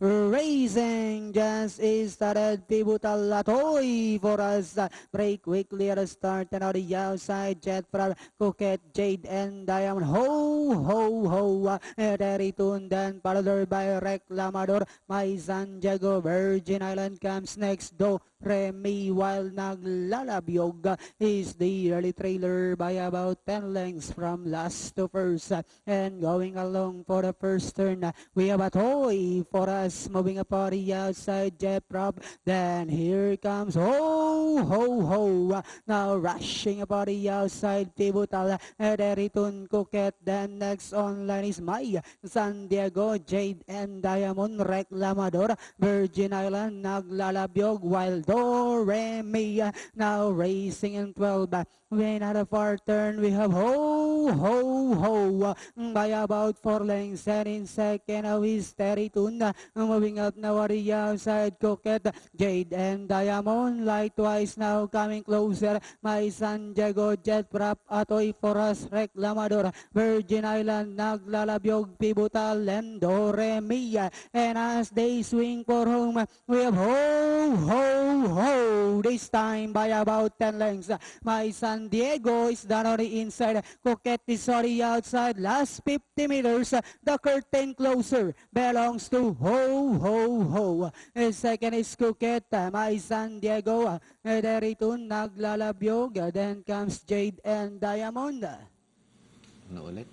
racing just started. Pivotal Atoy for us. Break quickly at the start and on the outside. Jet from Coquette, Jade, and Diamond. Ho, ho, ho. Teritun then followed by Reclamador. My San Diego Virgin Island comes next. Do Remy while naglalabyog is the early trailer by about 10 lengths from last to first. And going along for the first turn, we have a toy for us moving up on the outside. Jet Prop. Then here comes ho ho ho. Now rushing about the outside. Pivotal Deritun Coquette. Then next online is Maya San Diego Jade and Diamond Reclamador. Virgin Island naglalabyog while Do Remy now racing in 12. When at a far turn we have ho ho ho by about 4 lengths, and in second is Teritun moving up now at the outside. Coquette, Jade and Diamond likewise now coming closer. My San Diego Jet Prop Atoy for us Reclamador. Virgin Island naglalabyog. Pivotal and Do Remy, and as they swing for home we have ho ho ho this time by about 10 lengths. My San Diego is down on the inside. Coquette is on the outside. Last 50 meters, the curtain closer belongs to ho ho ho. Second is Coquette. My San Diego. Deritun naglalabyog. Then comes Jade and Diamond. Ano ulit?